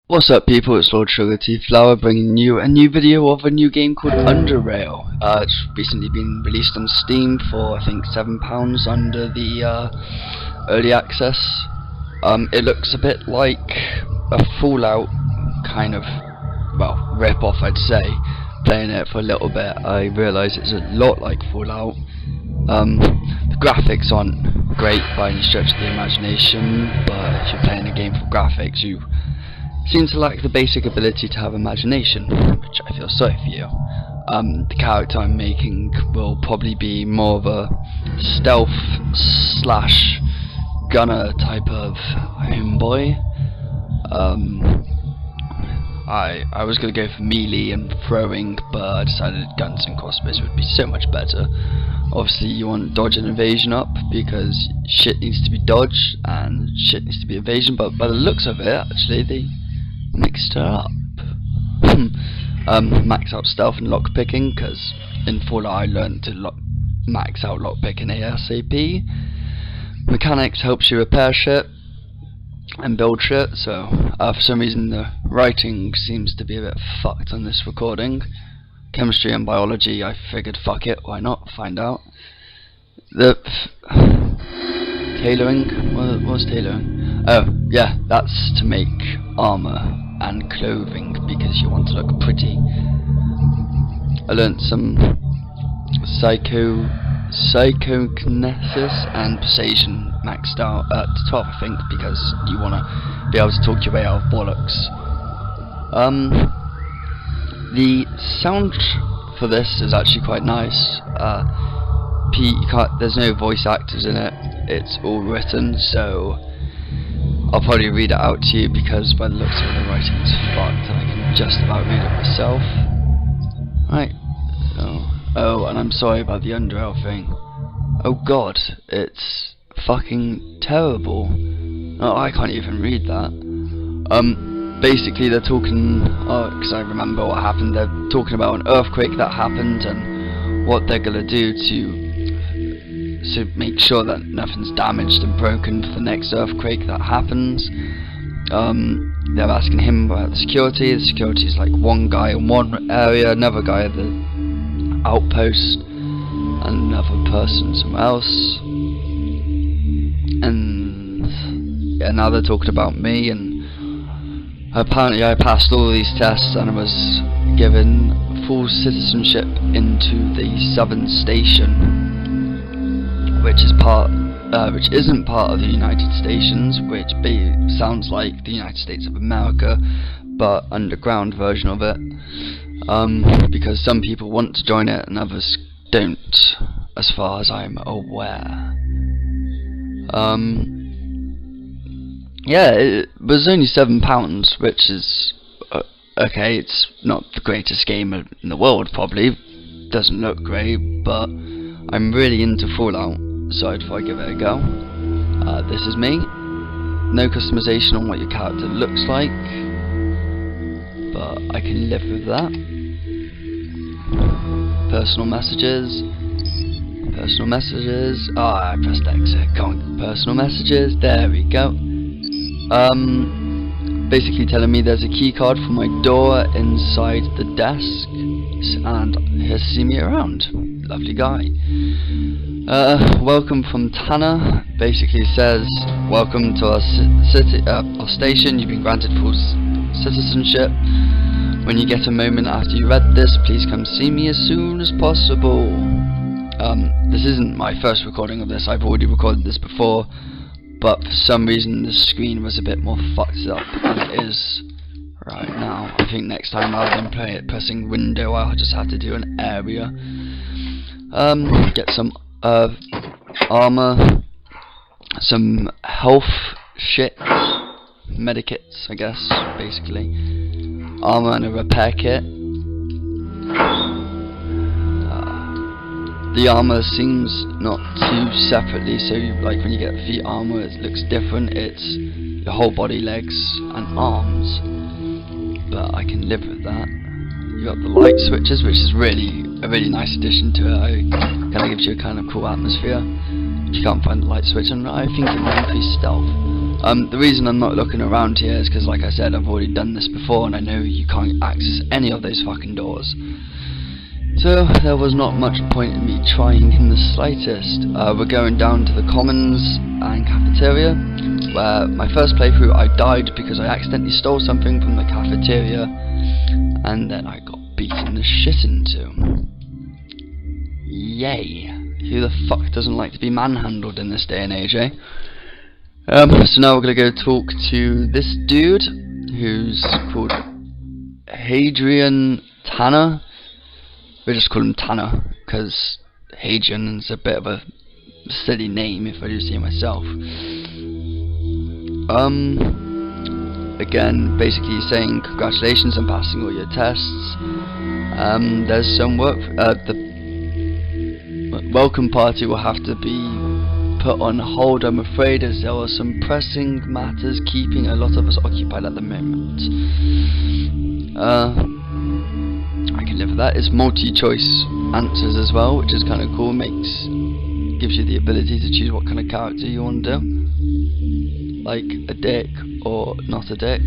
What's up people, it's Lord SugarTea Flower bringing you a new video of a new game called Underail. It's recently been released on Steam for I think £7 under the early access. It looks a bit like a Fallout kind of, well, rip-off I'd say. Playing it for a little bit I realise it's a lot like Fallout. The graphics aren't great by any stretch of the imagination, but if you're playing a game for graphics you seem to lack the basic ability to have imagination, which I feel sorry for you. The character I'm making will probably be more of a stealth slash gunner type of homeboy. I was going to go for melee and throwing, but I decided guns and crossbows would be so much better. Obviously you want dodge and evasion up, because shit needs to be dodge and shit needs to be evasion, but by the looks of it actually they mixed it up. Max out stealth and lockpicking, because in Fallout I learned to max out lockpicking ASAP. Mechanics helps you repair shit and build shit, so for some reason the writing seems to be a bit fucked on this recording. Chemistry and biology, I figured fuck it, why not, find out. The tailoring, what was tailoring? Oh yeah, that's to make armor and clothing because you want to look pretty. I learnt some psychokinesis and persuasion maxed out at the top I think, because you want to be able to talk your way out of bollocks. The sound for this is actually quite nice. There's no voice actors in it, it's all written, so I'll probably read it out to you because by the looks of it the writing is fucked and I can just about read it myself. Right, oh, and I'm sorry about the Underail thing. Oh god, it's fucking terrible. No, I can't even read that. Basically they're talking, because I remember what happened, they're talking about an earthquake that happened and what they're gonna do to make sure that nothing's damaged and broken for the next earthquake that happens. They're asking him about the security. The security is like one guy in one area, another guy at the outpost, and another person somewhere else. And yeah, now they're talking about me, and apparently I passed all these tests and I was given full citizenship into the Southern Station, which isn't part of the United Stations, which sounds like the United States of America, but underground version of it, because some people want to join it and others don't, as far as I'm aware. Yeah, it was only £7, which is okay. It's not the greatest game in the world, probably doesn't look great, but I'm really into Fallout, so I'd probably give it a go. This is me. No customization on what your character looks like, but I can live with that. Personal messages. Personal messages. I pressed exit. Go on. Personal messages. There we go. Basically telling me there's a key card for my door inside the desk, and he'll see me around. Lovely guy. Welcome from Tanner. Basically says, welcome to our our station. You've been granted full citizenship. When you get a moment after you read this, please come see me as soon as possible. This isn't my first recording of this. I've already recorded this before, but for some reason the screen was a bit more fucked up than it is right now. I think next time rather than play it pressing window, I'll just have to do an area. Get some armor, some health shit, medikits I guess, basically. Armor and a repair kit. The armor seems not too separately, so like when you get feet armor it looks different, it's your whole body, legs and arms, but I can live with that. You got the light switches, which is a really nice addition to it. It kind of gives you a kind of cool atmosphere. If you can't find the light switch, and I think it might increase stealth. The reason I'm not looking around here is because, like I said, I've already done this before and I know you can't access any of those fucking doors. So there was not much point in me trying in the slightest. We're going down to the commons and cafeteria, where my first playthrough I died because I accidentally stole something from the cafeteria and then I got beaten the shit into. Yay. Who the fuck doesn't like to be manhandled in this day and age, eh? So now we're gonna go talk to this dude who's called Hadrian Tanner. We'll just call him Tanner because Hadrian's a bit of a silly name if I do say myself. Again, basically saying congratulations on passing all your tests. There's some work. The welcome party will have to be put on hold, I'm afraid, as there are some pressing matters keeping a lot of us occupied at the moment. I can live with that. It's multi-choice answers as well, which is kind of cool. Gives you the ability to choose what kind of character you want to do, like a dick or not a dick.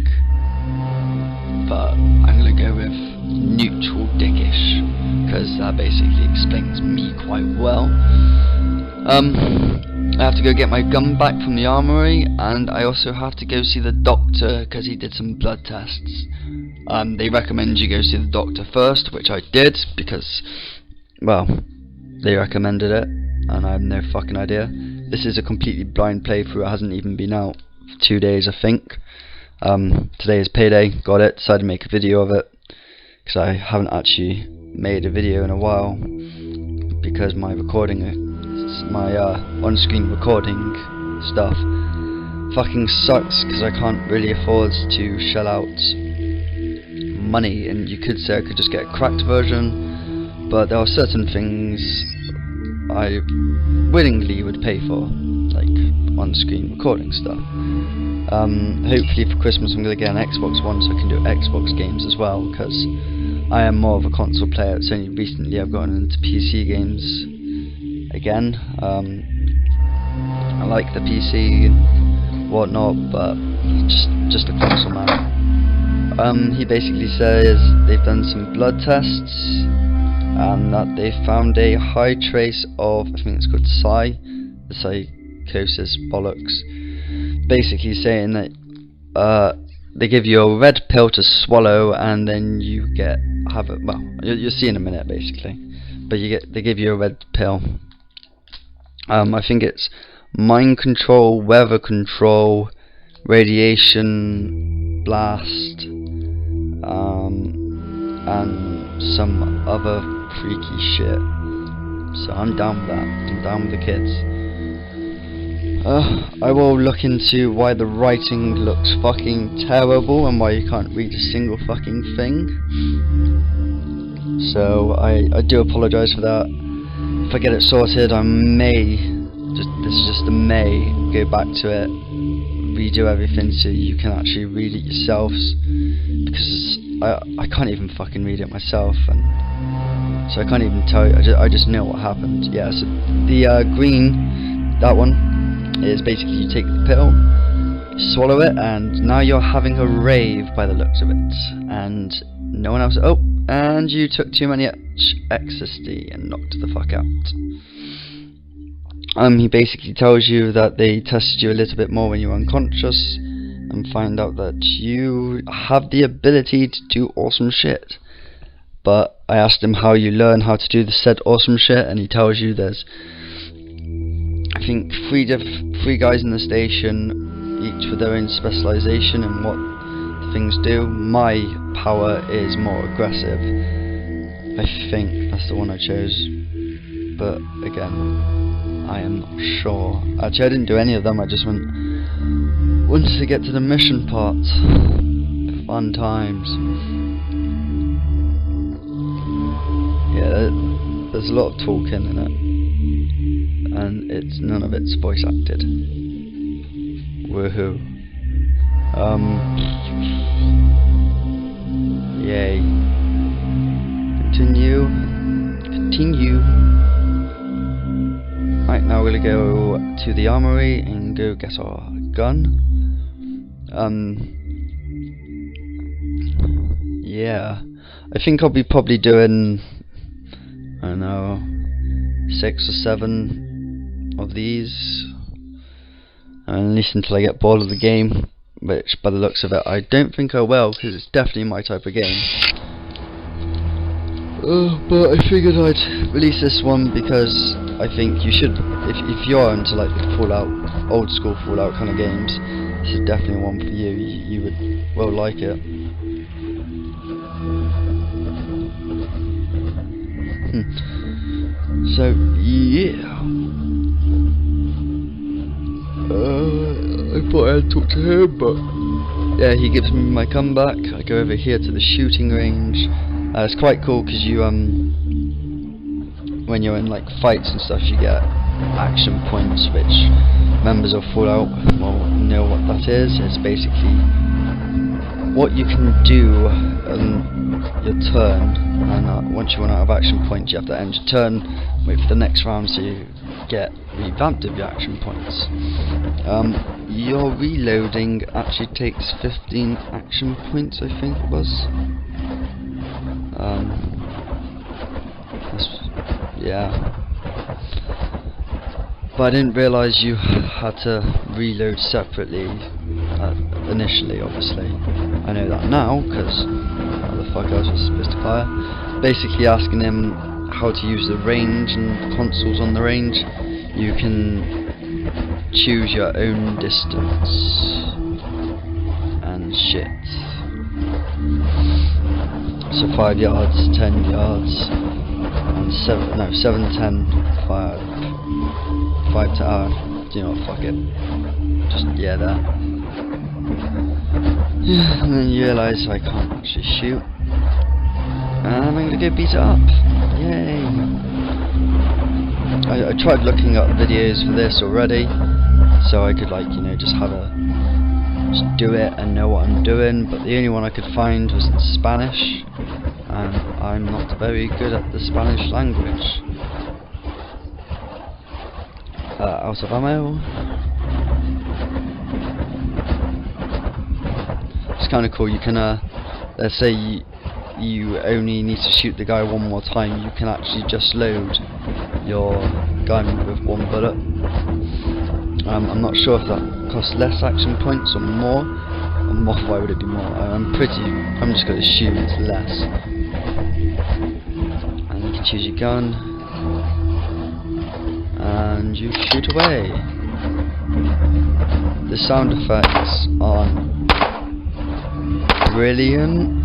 But I'm gonna go with neutral dickish because that basically explains me quite well. I have to go get my gun back from the armory, and I also have to go see the doctor because he did some blood tests. They recommend you go see the doctor first, which I did because, well, they recommended it and I have no fucking idea. This is a completely blind playthrough. It hasn't even been out for 2 days, I think. Today is payday, got it, decided to make a video of it because I haven't actually made a video in a while because my on-screen recording stuff fucking sucks because I can't really afford to shell out money, and you could say I could just get a cracked version, but there are certain things I willingly would pay for, like on-screen recording stuff. Hopefully for Christmas I'm going to get an Xbox One so I can do Xbox games as well, because I am more of a console player. It's only recently I've gotten into PC games again. I like the PC and whatnot, but just a console man. He basically says they've done some blood tests and that they found a high trace of, I think it's called the psychosis bollocks. Basically saying that they give you a red pill to swallow and then you have it. Well, you'll see in a minute basically, but they give you a red pill. I think it's mind control, weather control, radiation blast, and some other freaky shit. So I'm down with that. I'm down with the kids. I will look into why the writing looks fucking terrible and why you can't read a single fucking thing. So I do apologise for that. If I get it sorted, I may, this is just a may, go back to it, redo everything so you can actually read it yourselves, because I can't even fucking read it myself, and so I can't even tell you. I just know what happened. Yeah, so the green, that one, is basically you take the pill, swallow it, and now you're having a rave by the looks of it, and no one else. Oh, and you took too many ecstasy and knocked the fuck out. He basically tells you that they tested you a little bit more when you were unconscious and find out that you have the ability to do awesome shit. But I asked him how you learn how to do the said awesome shit, and he tells you there's, I think, three guys in the station, each with their own specialization and what the things do. My power is more aggressive. I think that's the one I chose, but again, I am not sure. Actually, I didn't do any of them. I just wanted to get to the mission part. Fun times. Yeah, there's a lot of talking in it, and none of it's voice acted. Woohoo! Yay! Continue. Right, now we're gonna go to the armory and go get our gun. Yeah, I think I'll be probably doing, I don't know, 6 or 7 of these, at least until I get bored of the game, which by the looks of it I don't think I will, because it's definitely my type of game. But I figured I'd release this one because I think you should, if you're into like the Fallout, old school Fallout kind of games, this is definitely one for you. You will like it. So yeah, I thought I'd talk to him, but yeah, he gives me my comeback. I go over here to the shooting range. It's quite cool because you when you're in like fights and stuff, you get action points, which members of Fallout will know what that is. It's basically what you can do on your turn, and once you run out of action points, you have to end your turn, wait for the next round so you get revamped of your action points. Your reloading actually takes 15 action points, I think it was. Yeah. But I didn't realise you had to reload separately initially, obviously. I know that now, because how the fuck else was supposed to fire. Basically asking him how to use the range and consoles on the range. You can choose your own distance and shit. So 5 yards, 10 yards, and 7, 10, 5 to R. You know, fuck it. Just, yeah, that. Yeah, and then you realise I can't actually shoot. And I'm gonna go beat it up. Yay! I tried looking up videos for this already, so I could, like, you know, just do it and know what I'm doing, but the only one I could find was in Spanish, and I'm not very good at the Spanish language. Out of ammo. It's kind of cool. You can, let's say you only need to shoot the guy one more time, you can actually just load your gun with 1 bullet. I'm not sure if that costs less action points or more. Why would it be more? I'm just going to assume it's less. And you can choose your gun, and you shoot away. The sound effects aren't brilliant.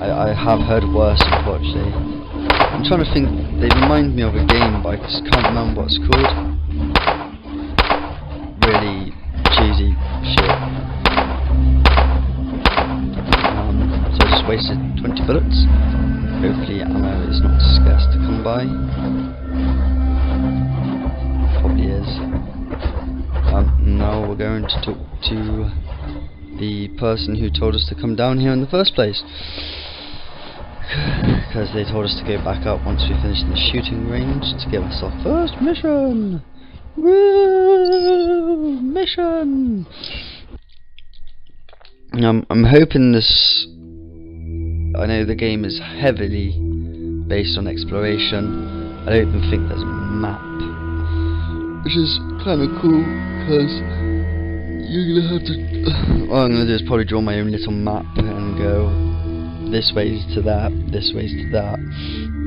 I have heard worse, unfortunately. I'm trying to think, they remind me of a game, but I just can't remember what it's called. Really cheesy shit. So I just wasted 20 bullets. Hopefully ammo is not scarce to come by. Probably is. Now we're going to talk to the person who told us to come down here in the first place. Because they told us to go back up once we finished the shooting range to give us our first mission. Woo! Mission! I'm hoping this. I know the game is heavily based on exploration. I don't even think there's a map, which is kind of cool because you're gonna have to. What I'm gonna do is probably draw my own little map and go this ways to that, this ways to that.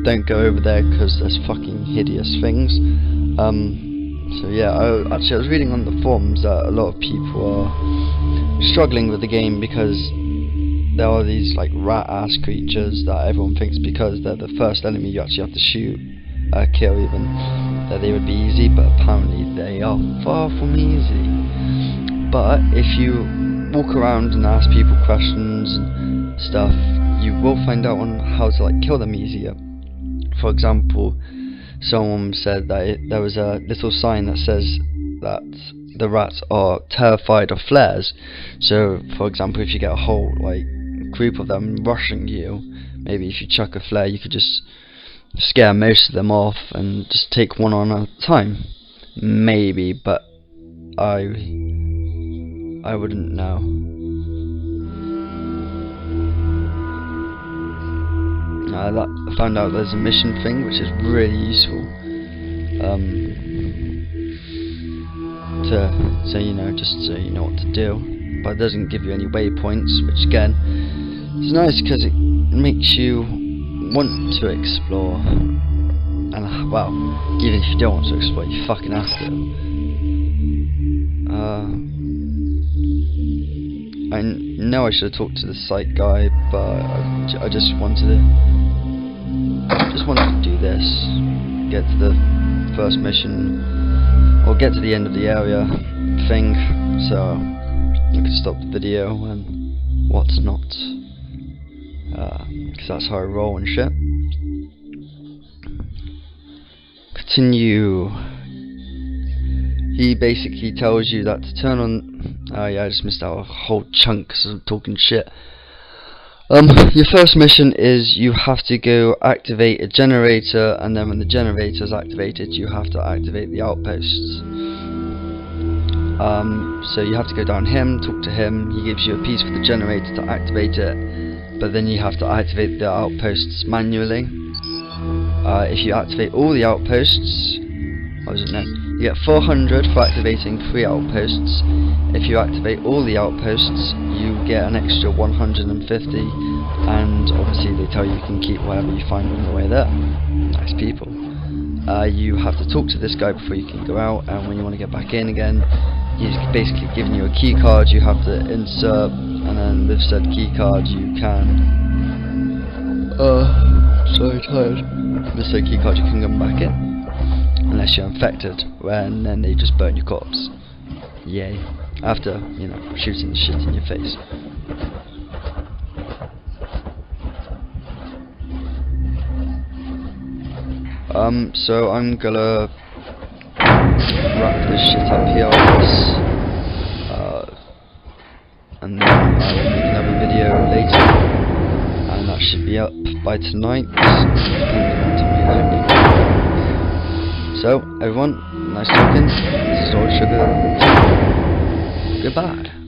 Don't go over there because there's fucking hideous things. So yeah, I was reading on the forums that a lot of people are struggling with the game because there are these like rat ass creatures that everyone thinks, because they're the first enemy you actually have to shoot, kill even, that they would be easy, but apparently they are far from easy. But if you walk around and ask people questions and stuff, you will find out on how to like kill them easier. For example, someone said that there was a little sign that says that the rats are terrified of flares. So for example, if you get a whole like group of them rushing you, maybe if you chuck a flare you could just scare most of them off and just take one on at a time. Maybe, but I wouldn't know. I found out there's a mission thing, which is really useful. So you know, just so you know what to do. But it doesn't give you any waypoints, which again is nice because it makes you want to explore. And well, even if you don't want to explore, you fucking have to. I know I should have talked to the site guy, but I just wanted to do this, get to the first mission, or get to the end of the area thing, so I could stop the video and what's not, because that's how I roll and shit. Continue. He basically tells you that to turn on. Oh yeah, I just missed out a whole chunk because I'm talking shit. Your first mission is you have to go activate a generator, and then when the generator is activated, you have to activate the outposts. So you have to go down him, talk to him. He gives you a piece for the generator to activate it, but then you have to activate the outposts manually. If you activate all the outposts, what was it now? You get 400 for activating 3 outposts. If you activate all the outposts, you get an extra 150, and obviously they tell you you can keep whatever you find on the way there. Nice people. You have to talk to this guy before you can go out, and when you want to get back in again, he's basically giving you a key card you have to insert, and then with said key card you can sorry, tired. With said key card you can come back in, unless you're infected, and then they just burn your corpse. Yay. After, you know, shooting the shit in your face. So I'm gonna wrap this shit up here, I guess. And then I will make another video later, and that should be up by tonight, depending on time, hopefully. So, everyone, nice talking. This is Lord Sugar. Goodbye.